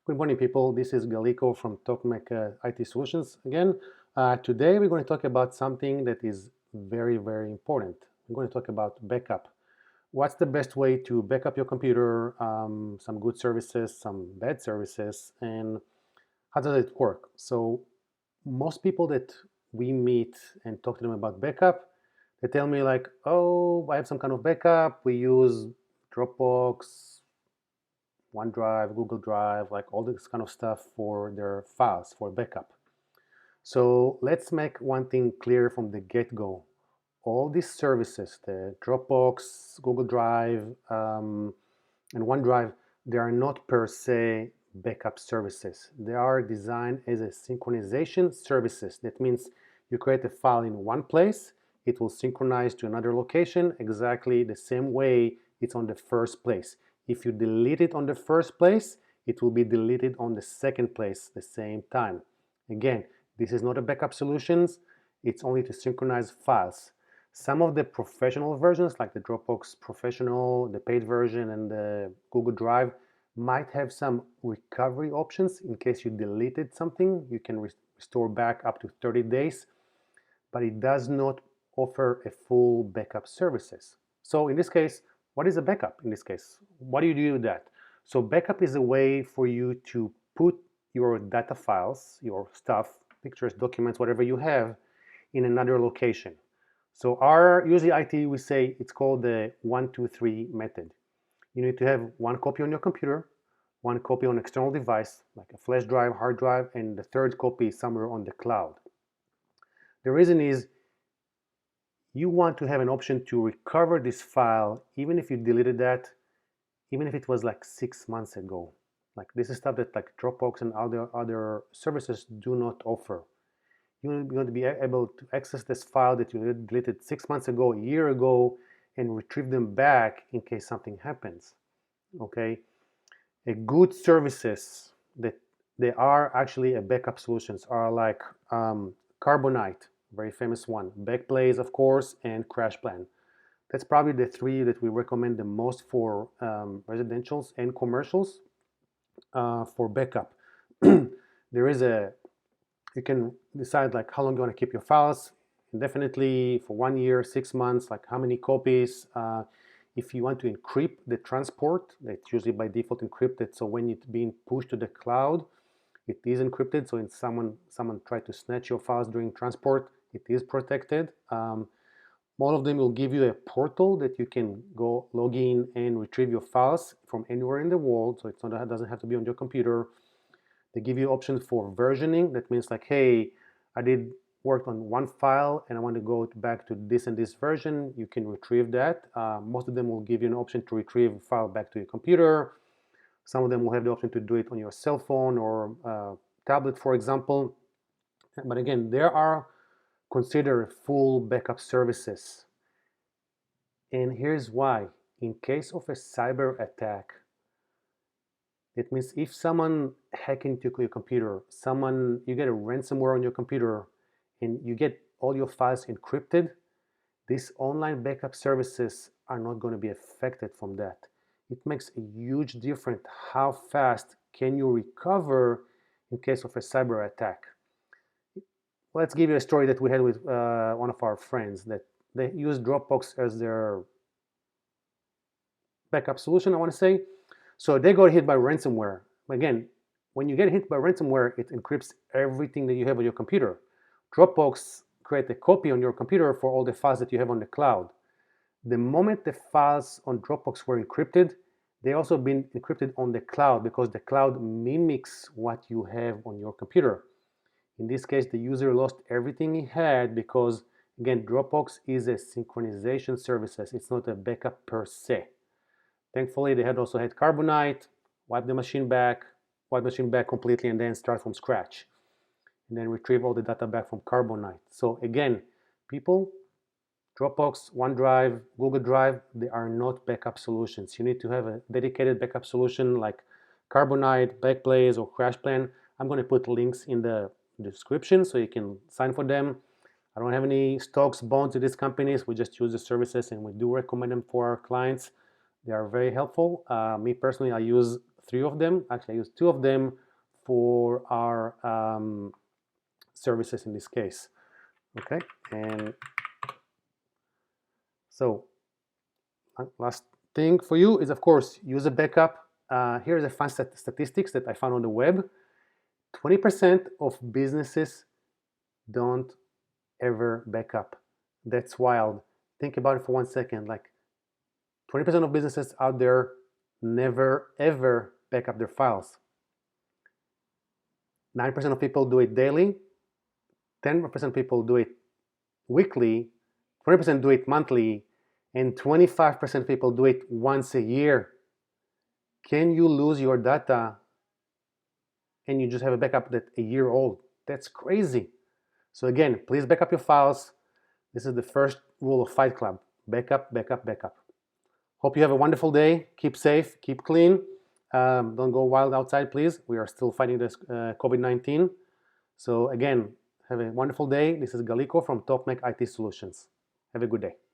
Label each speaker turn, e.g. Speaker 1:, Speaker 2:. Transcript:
Speaker 1: Good morning, people. This is Galiko from TalkMac IT Solutions again. Today, we're going to talk about something that is very, very important. We're going to talk about backup. What's the best way to back up your computer, some good services, some bad services, and how does it work? So, most people that we meet and talk to them about backup, they tell me like, oh, I have some kind of backup. We use Dropbox, OneDrive, Google Drive, like all this kind of stuff for their files for backup. So let's make one thing clear from the get-go. All these services, the Dropbox, Google Drive, and OneDrive, they are not per se backup services. They are designed as a synchronization services. That means you create a file in one place, it will synchronize to another location exactly the same way it's on the first place. If you delete it on the first place, it will be deleted on the second place the same time. Again, this is not a backup solutions, it's only to synchronize files. Some of the professional versions, like the Dropbox Professional, the paid version, and the Google Drive, might have some recovery options in case you deleted something. You can restore back up to 30 days, but it does not offer a full backup services. So in this case, what is a backup in this case? What do you do with that? So backup is a way for you to put your data files, your stuff, pictures, documents, whatever you have, in another location. So usually IT, we say it's called the 1-2-3 method. You need to have one copy on your computer, one copy on external device, like a flash drive, hard drive, and the third copy is somewhere on the cloud. The reason is you want to have an option to recover this file even if you deleted that, even if it was like 6 months ago. Like this is stuff that like Dropbox and other services do not offer. You're going to be able to access this file that you deleted 6 months ago, a year ago, and retrieve them back in case something happens. Okay, a good services that they are actually a backup solutions are like Carbonite, very famous one, Backblaze, of course, and CrashPlan. That's probably the three that we recommend the most for residentials and commercials for backup. There is you can decide like how long you want to keep your files, indefinitely, for 1 year, 6 months, like how many copies. If you want to encrypt the transport, it's usually by default encrypted. So when it's being pushed to the cloud, it is encrypted. So if someone tried to snatch your files during transport, it is protected. All of them will give you a portal that you can go log in and retrieve your files from anywhere in the world. So it doesn't have to be on your computer. They give you options for versioning. That means like, hey, I did work on one file and I want to go back to this and this version. You can retrieve that. Most of them will give you an option to retrieve a file back to your computer. Some of them will have the option to do it on your cell phone or tablet, for example. But again, there are considered full backup services. And here's why. In case of a cyber attack, it means if someone hack into your computer, you get a ransomware on your computer and you get all your files encrypted, these online backup services are not going to be affected from that. It makes a huge difference how fast can you recover in case of a cyber attack. Let's give you a story that we had with one of our friends that they used Dropbox as their backup solution, I want to say. So they got hit by ransomware. Again, when you get hit by ransomware, it encrypts everything that you have on your computer. Dropbox create a copy on your computer for all the files that you have on the cloud. The moment the files on Dropbox were encrypted, they also been encrypted on the cloud because the cloud mimics what you have on your computer. In this case, the user lost everything he had because, again, Dropbox is a synchronization services. It's not a backup per se. Thankfully, they had also had Carbonite, wipe the machine back completely, and then start from scratch. And then retrieve all the data back from Carbonite. So again, people, Dropbox, OneDrive, Google Drive, they are not backup solutions. You need to have a dedicated backup solution like Carbonite, Backblaze, or CrashPlan. I'm going to put links in the description so you can sign for them. I don't have any stocks, bonds to these companies. We just use the services and we do recommend them for our clients. They are very helpful. Me personally, I use 3 of them. Actually, I use 2 of them for our services in this case. Okay, and so last thing for you is, of course, use a backup. Here's a fun statistics that I found on the web. 20% of businesses don't ever backup. That's wild. Think about it for 1 second. Like 20% of businesses out there never ever back up their files. 9% of people do it daily. 10% of people do it weekly. 20% do it monthly. And 25% of people do it once a year. Can you lose your data and you just have a backup that's a year old? That's crazy. So again, please back up your files. This is the first rule of Fight Club. Backup, backup, backup. Hope you have a wonderful day. Keep safe, keep clean. Don't go wild outside, please. We are still fighting this COVID-19. So again, have a wonderful day. This is Galiko from TopMac IT Solutions. Have a good day.